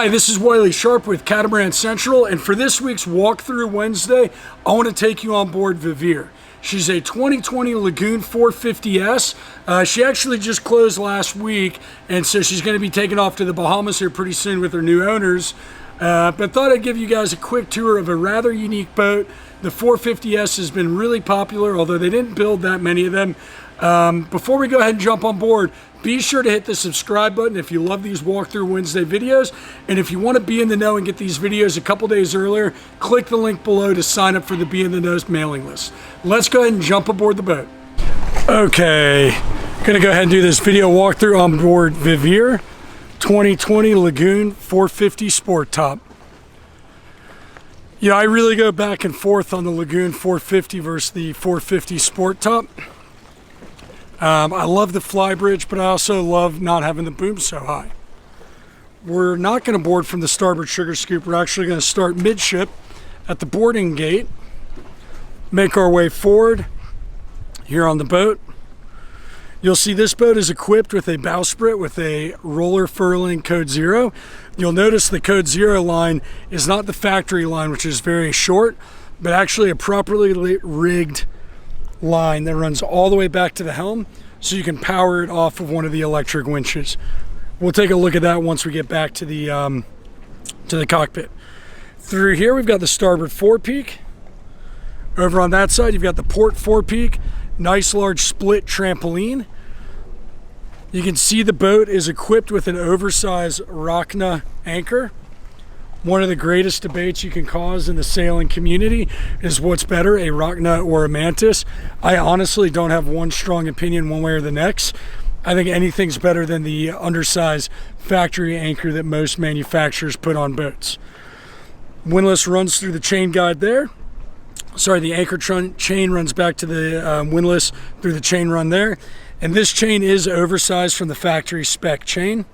Hi, this is Wiley Sharp with Catamaran Central, and for this week's Walkthrough Wednesday, I want to take you on board Vivere. She's a 2020 Lagoon 450S. She actually just closed last week, and so she's going to be taking off to the Bahamas here pretty soon with her new owners. But thought I'd give you guys a quick tour of a rather unique boat. The 450S has been really popular, although they didn't build that many of them. Before we go ahead and jump on board, be sure to hit the subscribe button if you love these Walkthrough Wednesday videos. And if you want to be in the know and get these videos a couple days earlier, click the link below to sign up for the Be in the Know mailing list. Let's go ahead and jump aboard the boat. Okay, gonna go ahead and do this video walkthrough on board Vivere 2020 Lagoon 450 Sport Top. Yeah, I really go back and forth on the Lagoon 450 versus the 450 Sport Top. I love the flybridge, but I also love not having the boom so high. We're not going to board from the starboard sugar scoop. We're actually going to start midship at the boarding gate, make our way forward here on the boat. You'll see this boat is equipped with a bowsprit with a roller furling code 0. You'll notice the code 0 line is not the factory line, which is very short, but actually a properly rigged line that runs all the way back to the helm, so you can power it off of one of the electric winches. We'll take a look at that once we get back to the cockpit. Through here we've got the starboard forepeak. Over on that side you've got the port forepeak, nice large split trampoline. You can see the boat is equipped with an oversized Rachna anchor. One of the greatest debates you can cause in the sailing community is what's better, a Rachna or a Mantis. I honestly don't have one strong opinion one way or the next. I think anything's better than the undersized factory anchor that most manufacturers put on boats. Windlass runs through the chain guide there. Sorry, the anchor chain runs back to the windlass through the chain run there. And this chain is oversized from the factory spec chain.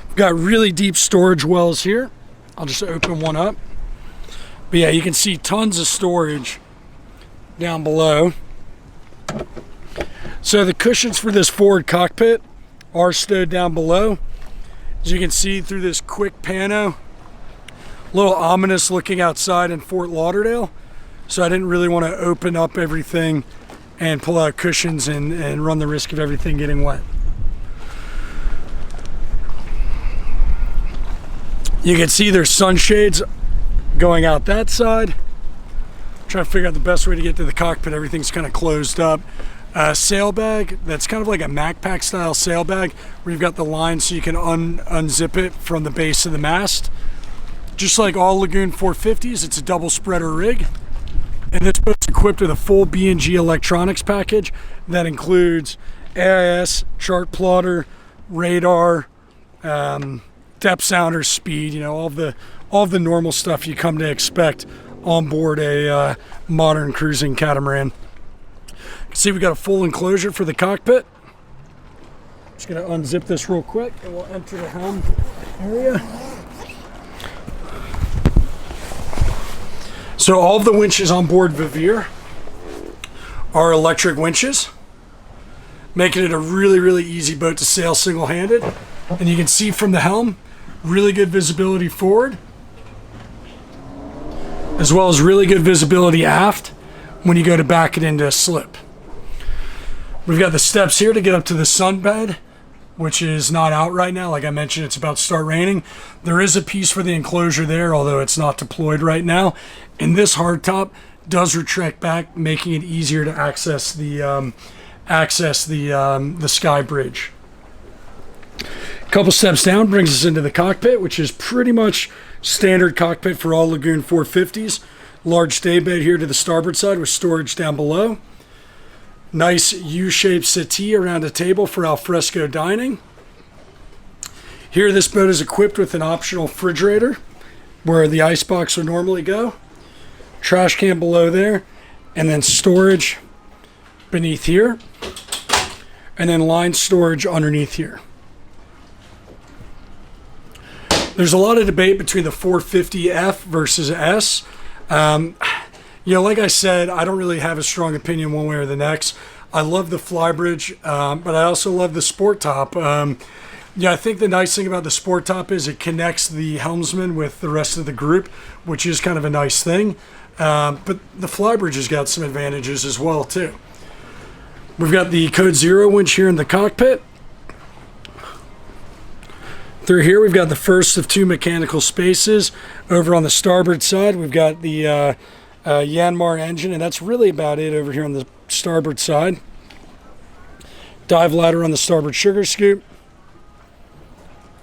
We've got really deep storage wells here. I'll just open one up. But yeah, you can see tons of storage down below. So the cushions for this forward cockpit are stowed down below. As you can see through this quick pano, a little ominous looking outside in Fort Lauderdale. So I didn't really want to open up everything and pull out cushions and run the risk of everything getting wet. You can see there's sunshades going out that side. Trying to figure out the best way to get to the cockpit. Everything's kind of closed up. Sail bag, that's kind of like a MacPack style sail bag where you've got the line so you can unzip it from the base of the mast. Just like all Lagoon 450s, it's a double spreader rig. And this boat's equipped with a full B&G electronics package that includes AIS, chart plotter, radar, depth sounder, speed, you know, all the normal stuff you come to expect on board a modern cruising catamaran. You can see we got a full enclosure for the cockpit. Just gonna unzip this real quick and we'll enter the helm area. So all of the winches on board Vivere are electric winches, making it a really, really easy boat to sail single-handed. And you can see from the helm, really good visibility forward, as well as really good visibility aft when you go to back it into a slip. We've got the steps here to get up to the sunbed, which is not out right now. Like I mentioned, it's about to start raining. There is a piece for the enclosure there, although it's not deployed right now. And this hardtop does retract back, making it easier to access the sky bridge. A couple steps down brings us into the cockpit, which is pretty much standard cockpit for all Lagoon 450s. Large daybed here to the starboard side with storage down below. Nice U-shaped settee around a table for alfresco dining. Here this boat is equipped with an optional refrigerator where the icebox would normally go. Trash can below there, and then storage beneath here, and then line storage underneath here. There's a lot of debate between the 450F versus S. You know, like I said, I don't really have a strong opinion one way or the next. I love the flybridge, but I also love the sport top. Yeah, I think the nice thing about the sport top is it connects the helmsman with the rest of the group, which is kind of a nice thing. But the flybridge has got some advantages as well too. We've got the Code Zero winch here in the cockpit. Through here, we've got the first of two mechanical spaces. Over on the starboard side, we've got the Yanmar engine, and that's really about it over here on the starboard side. Dive ladder on the starboard sugar scoop.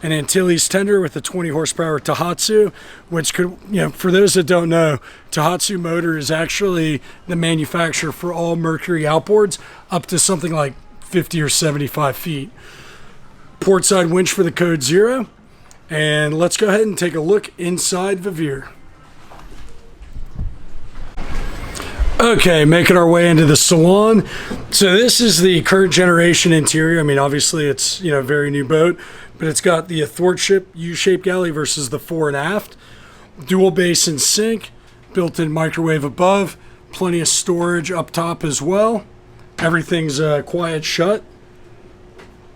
An Antilles tender with a 20 horsepower Tohatsu, which could, for those that don't know, Tohatsu motor is actually the manufacturer for all Mercury outboards up to something like 50 or 75 feet. Port side winch for the Code Zero. And let's go ahead and take a look inside Vivere. Okay, making our way into the Salon. So this is the current generation interior. I mean, obviously it's, a very new boat, but it's got the athwartship U-shaped galley versus the fore and aft. Dual basin sink, built-in microwave above, plenty of storage up top as well. Everything's quiet shut.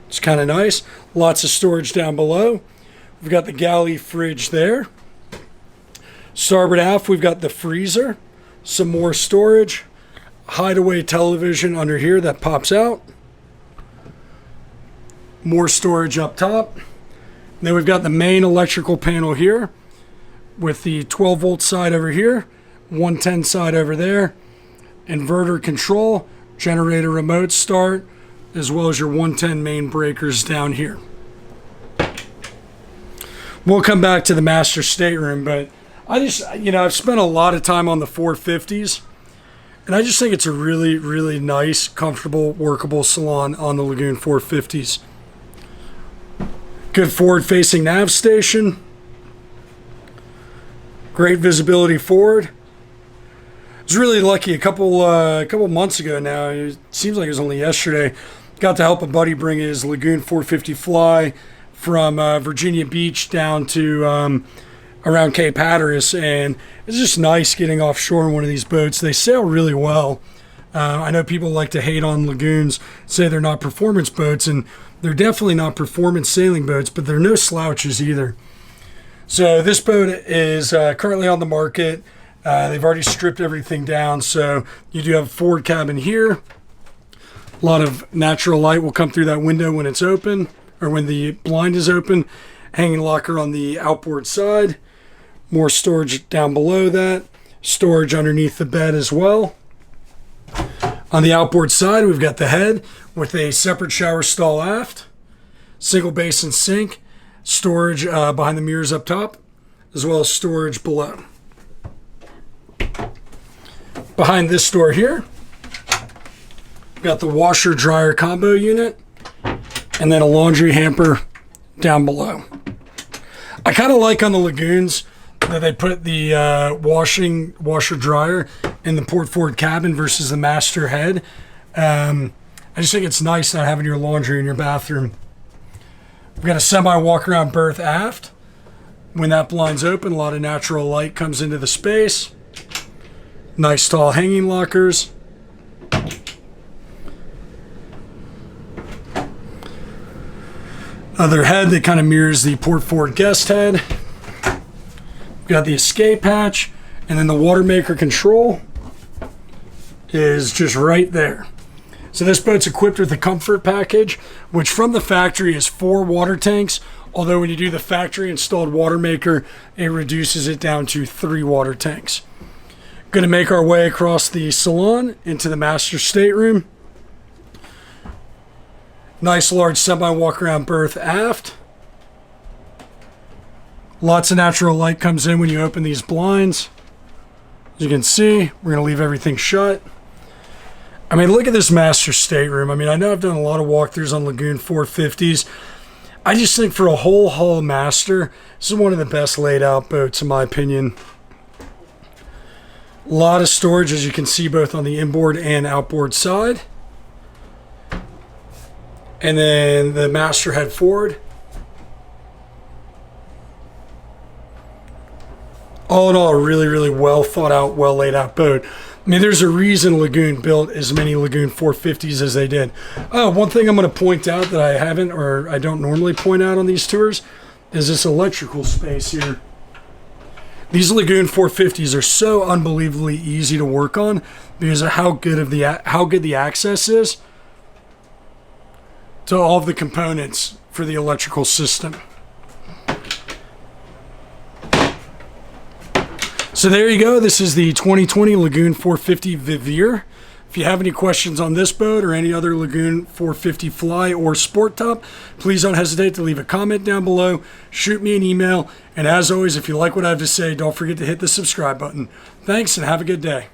It's kind of nice. Lots of storage down below. We've got the galley fridge there. Starboard aft, we've got the freezer. Some more storage, hideaway television under here that pops out. More storage up top. And then we've got the main electrical panel here with the 12 volt side over here, 110 side over there, inverter control, generator remote start, as well as your 110 main breakers down here. We'll come back to the master stateroom, but I've spent a lot of time on the 450s, and I just think it's a really, really nice, comfortable, workable Salon on the Lagoon 450s. Good forward-facing nav station. Great visibility forward. I was really lucky a couple months ago now. It seems like it was only yesterday. Got to help a buddy bring his Lagoon 450 fly from Virginia Beach down to around Cape Hatteras, and it's just nice getting offshore in one of these boats. They sail really well. I know people like to hate on lagoons, say they're not performance boats, and they're definitely not performance sailing boats, but they're no slouches either. So this boat is currently on the market. They've already stripped everything down, so you do have a forward cabin here. A lot of natural light will come through that window when it's open, or when the blind is open. Hanging locker on the outboard side. More storage down below that. Storage underneath the bed as well. On the outboard side, we've got the head with a separate shower stall aft. Single basin sink. Storage behind the mirrors up top, as well as storage below. Behind this door here, we've got the washer dryer combo unit, and then a laundry hamper down below. I kind of like on the Lagoons that they put the washer dryer in the port forward cabin versus the master head. I just think it's nice not having your laundry in your bathroom. We've got a semi walk around berth aft. When that blind's open, a lot of natural light comes into the space. Nice tall hanging lockers. Other head that kind of mirrors the port forward guest head. We've got the escape hatch, and then the water maker control is just right there. So this boat's equipped with a comfort package, which from the factory is 4 water tanks, although when you do the factory installed water maker, it reduces it down to 3 water tanks. Going to make our way across the Salon into the master stateroom. Nice large semi walk around berth aft. Lots of natural light comes in when you open these blinds. As you can see, we're going to leave everything shut. I mean, look at this master stateroom. I mean, I know I've done a lot of walkthroughs on Lagoon 450s. I just think for a whole hull master, this is one of the best laid out boats in my opinion. A lot of storage, as you can see, both on the inboard and outboard side. And then the master head forward. All in all, a really, really well thought out, well laid out boat. I mean, there's a reason Lagoon built as many Lagoon 450s as they did. Oh, one thing I'm going to point out that I haven't, or I don't normally point out on these tours, is this electrical space here. These Lagoon 450s are so unbelievably easy to work on because of how good the access is to all of the components for the electrical system. So there you go. This is the 2020 Lagoon 450 Vivere. If you have any questions on this boat or any other Lagoon 450 Fly or Sport Top, please don't hesitate to leave a comment down below, shoot me an email, and as always, if you like what I have to say, don't forget to hit the subscribe button. Thanks and have a good day.